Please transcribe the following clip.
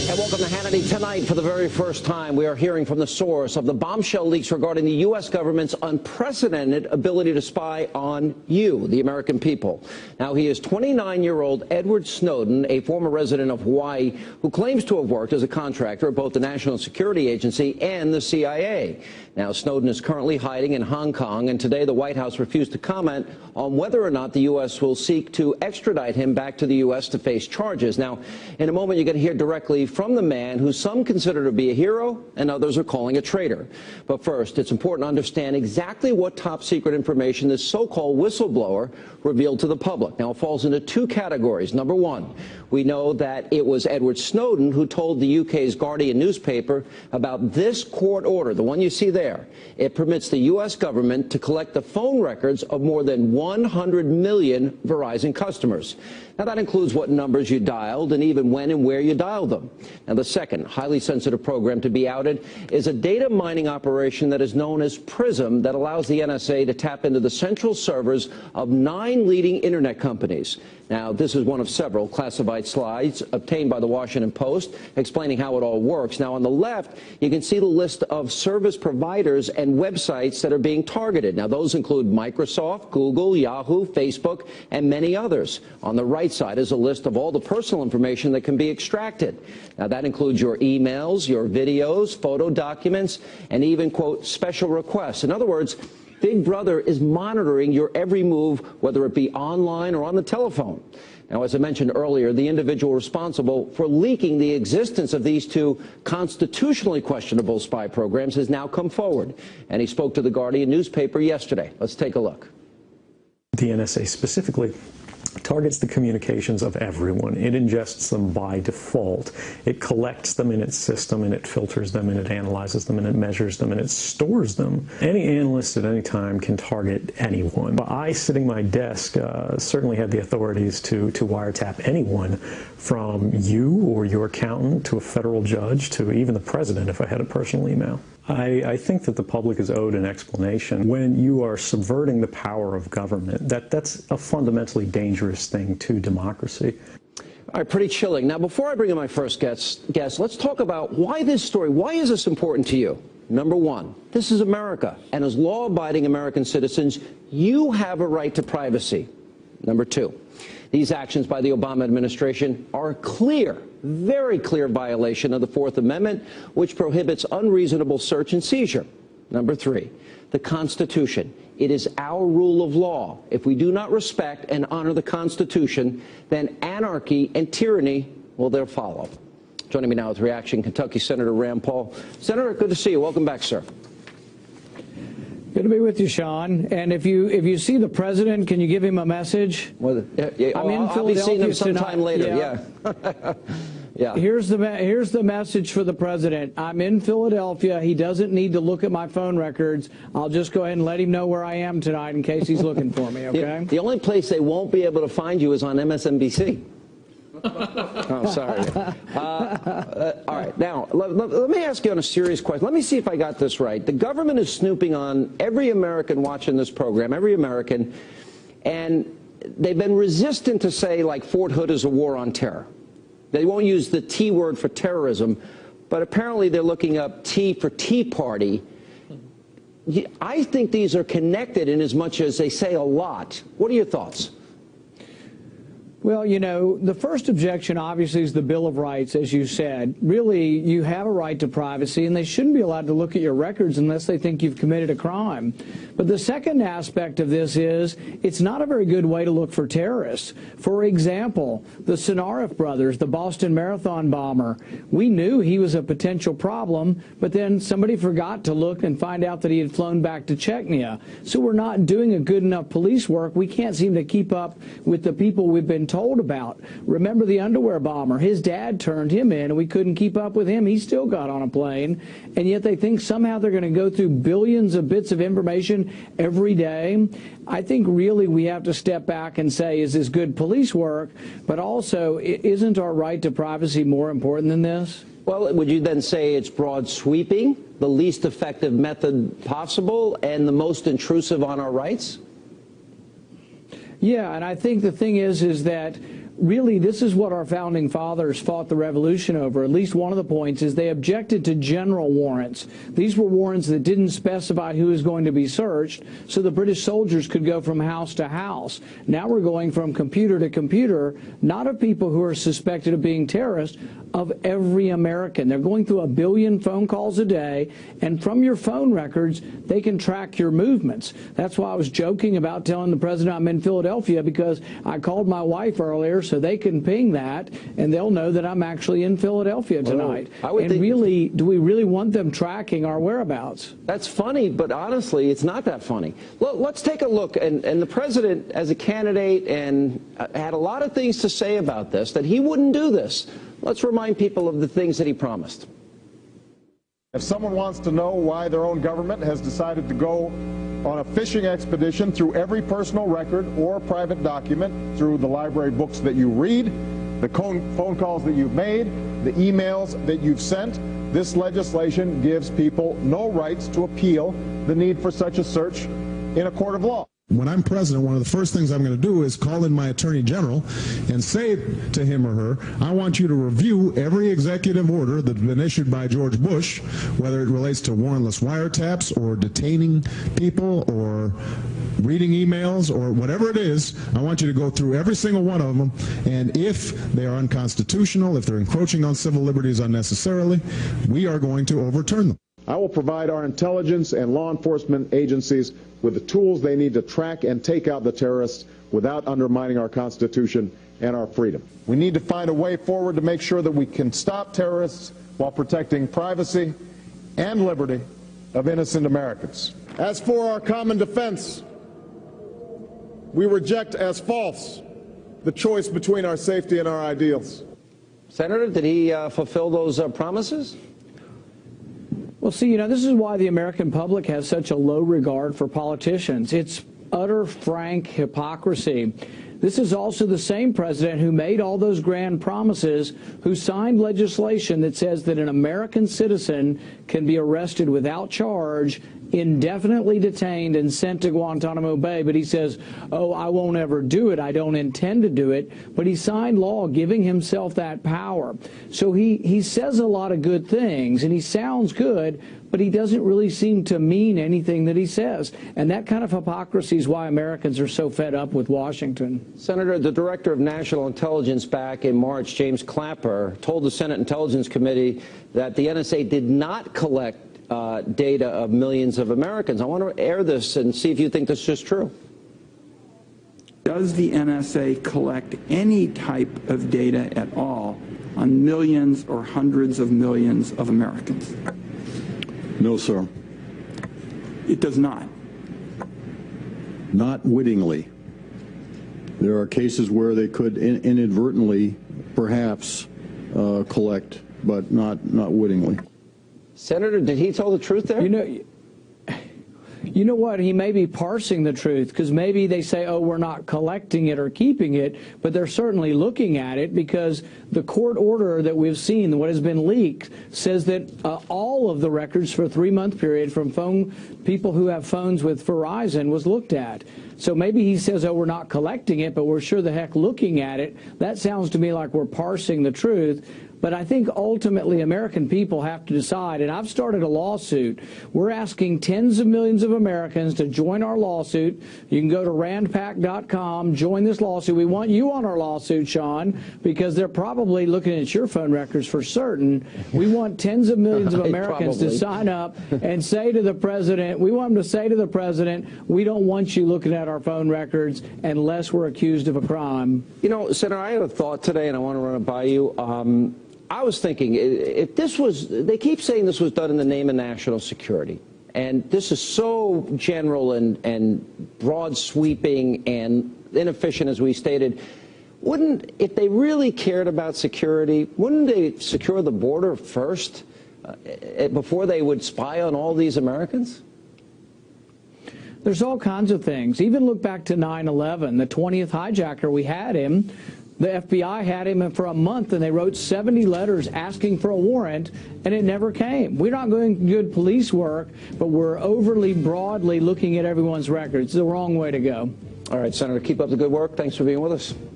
And welcome to Hannity. Tonight, for the very first time, we are hearing from the source of the bombshell leaks regarding the U.S. government's unprecedented ability to spy on you, the American people. Now, he is 29-year-old Edward Snowden, a former resident of Hawaii, who claims to have worked as a contractor at both the National Security Agency and the CIA. Now, Snowden is currently hiding in Hong Kong, and today the White House refused to comment on whether or not the U.S. will seek to extradite him back to the U.S. to face charges. Now, in a moment, you're going to hear directly from the man who some consider to be a hero and others are calling a traitor. But first, it's important to understand exactly what top-secret information this so-called whistleblower revealed to the public. Now, it falls into two categories. Number one, we know that it was Edward Snowden who told the UK's Guardian newspaper about this court order, the one you see there. It permits the U.S. government to collect the phone records of more than 100 million Verizon customers. Now, that includes what numbers you dialed and even when and where you dialed them. Now, the second highly sensitive program to be outed is a data mining operation that is known as PRISM that allows the NSA to tap into the central servers of 9 leading internet companies. Now, this is one of several classified slides obtained by the Washington Post explaining how it all works. Now, on the left, you can see the list of service providers and websites that are being targeted. Now, those include Microsoft, Google, Yahoo, Facebook, and many others. On the right side is a list of all the personal information that can be extracted. Now, that includes your emails, your videos, photo documents, and even, quote, special requests. In other words, Big Brother is monitoring your every move, whether it be online or on the telephone. Now, as I mentioned earlier, the individual responsible for leaking the existence of these two constitutionally questionable spy programs has now come forward, and he spoke to the Guardian newspaper yesterday. Let's take a look. The NSA specifically targets the communications of everyone. It ingests them by default. It collects them in its system, and it filters them, and it analyzes them, and it measures them, and it stores them. Any analyst at any time can target anyone. But I, sitting at my desk, certainly had the authorities to wiretap anyone from you or your accountant to a federal judge to even the president if I had a personal email. I think that the public is owed an explanation. When you are subverting the power of government, that's a fundamentally dangerous thing to democracy. All right, pretty chilling. Now, before I bring in my first guest, let's talk about why this story, why is this important to you? Number one, this is America, and as law-abiding American citizens, you have a right to privacy. Number two, these actions by the Obama administration are a clear, very clear violation of the Fourth Amendment, which prohibits unreasonable search and seizure. Number three, the Constitution. It is our rule of law. If we do not respect and honor the Constitution, then anarchy and tyranny will there follow. Joining me now with reaction, Kentucky Senator Rand Paul. Senator, good to see you. Welcome back, sir. Good to be with you, Sean. And if you see the president, can you give him a message? Well, I'll be seeing him sometime later. Yeah. Yeah. Here's the message for the president. I'm in Philadelphia. He doesn't need to look at my phone records. I'll just go ahead and let him know where I am tonight in case he's looking for me. Okay. The only place they won't be able to find you is on MSNBC. Oh, sorry. All right. Now, let me ask you on a serious question. Let me see if I got this right. The government is snooping on every American watching this program, every American, and they've been resistant to say, like, Fort Hood is a war on terror. They won't use the T word for terrorism, but apparently they're looking up T for Tea Party. I think these are connected in as much as they say a lot. What are your thoughts? Well, you know, the first objection obviously is the Bill of Rights, as you said. Really, you have a right to privacy, and they shouldn't be allowed to look at your records unless they think you've committed a crime. But the second aspect of this is it's not a very good way to look for terrorists. For example, the Sinarif brothers, the Boston Marathon bomber, we knew he was a potential problem, but then somebody forgot to look and find out that he had flown back to Chechnya. So we're not doing a good enough police work. We can't seem to keep up with the people we've been told about. Remember the underwear bomber? His dad turned him in, and we couldn't keep up with him. He still got on a plane, and yet they think somehow they're going to go through billions of bits of information every day. I think really we have to step back and say, is this good police work? But also, isn't our right to privacy more important than this? Well, would you then say it's broad sweeping, the least effective method possible, and the most intrusive on our rights? Yeah, and I think the thing is that really, this is what our founding fathers fought the revolution over. At least one of the points is they objected to general warrants. These were warrants that didn't specify who was going to be searched, so the British soldiers could go from house to house. Now we're going from computer to computer, not of people who are suspected of being terrorists, of every American. They're going through 1 billion phone calls a day, and from your phone records, they can track your movements. That's why I was joking about telling the president I'm in Philadelphia, because I called my wife earlier so they can ping that, and they'll know that I'm actually in Philadelphia tonight. And really, do we really want them tracking our whereabouts? That's funny, but honestly, it's not that funny. Let's take a look. And the president, as a candidate, and had a lot of things to say about this, that he wouldn't do this. Let's remind people of the things that he promised. If someone wants to know why their own government has decided to go on a fishing expedition through every personal record or private document, through the library books that you read, the phone calls that you've made, the emails that you've sent, this legislation gives people no rights to appeal the need for such a search in a court of law. When I'm president, one of the first things I'm going to do is call in my attorney general and say to him or her, I want you to review every executive order that's been issued by George Bush, whether it relates to warrantless wiretaps or detaining people or reading emails or whatever it is. I want you to go through every single one of them, and if they are unconstitutional, if they're encroaching on civil liberties unnecessarily, we are going to overturn them. I will provide our intelligence and law enforcement agencies with the tools they need to track and take out the terrorists without undermining our Constitution and our freedom. We need to find a way forward to make sure that we can stop terrorists while protecting privacy and liberty of innocent Americans. As for our common defense, we reject as false the choice between our safety and our ideals. Senator, did he fulfill those promises? Well, see, this is why the American public has such a low regard for politicians. It's utter, frank hypocrisy. This is also the same president who made all those grand promises, who signed legislation that says that an American citizen can be arrested without charge, indefinitely detained, and sent to Guantanamo Bay. But he says, oh, I won't ever do it. I don't intend to do it. But he signed law giving himself that power. So he says a lot of good things, and he sounds good, but he doesn't really seem to mean anything that he says. And that kind of hypocrisy is why Americans are so fed up with Washington. Senator, the Director of National Intelligence back in March, James Clapper, told the Senate Intelligence Committee that the NSA did not collect data of millions of Americans. I want to air this and see if you think this is true. Does the NSA collect any type of data at all on millions or hundreds of millions of Americans? No, sir. It does not. Not wittingly. There are cases where they could inadvertently, perhaps, collect, but not wittingly. Senator, did he tell the truth there? You know what? He may be parsing the truth, because maybe they say, oh, we're not collecting it or keeping it, but they're certainly looking at it, because the court order that we've seen, what has been leaked, says that all of the records for a 3-month period from people who have phones with Verizon was looked at. So maybe he says, oh, we're not collecting it, but we're sure the heck looking at it. That sounds to me like we're parsing the truth. But I think ultimately American people have to decide, and I've started a lawsuit. We're asking tens of millions of Americans to join our lawsuit. You can go to randpac.com, join this lawsuit. We want you on our lawsuit, Sean, because they're probably looking at your phone records for certain. We want tens of millions of Americans to sign up and say to the president, we want them to say to the president, we don't want you looking at our phone records unless we're accused of a crime. You know, Senator, I had a thought today, and I want to run it by you. I was thinking, if this was, they keep saying this was done in the name of national security, and this is so general and broad sweeping and inefficient, as we stated, if they really cared about security, wouldn't they secure the border first before they would spy on all these Americans? There's all kinds of things. Even look back to 9/11, the 20th hijacker, we had him. The FBI had him for a month, and they wrote 70 letters asking for a warrant, and it never came. We're not doing good police work, but we're overly broadly looking at everyone's records. It's the wrong way to go. All right, Senator, keep up the good work. Thanks for being with us.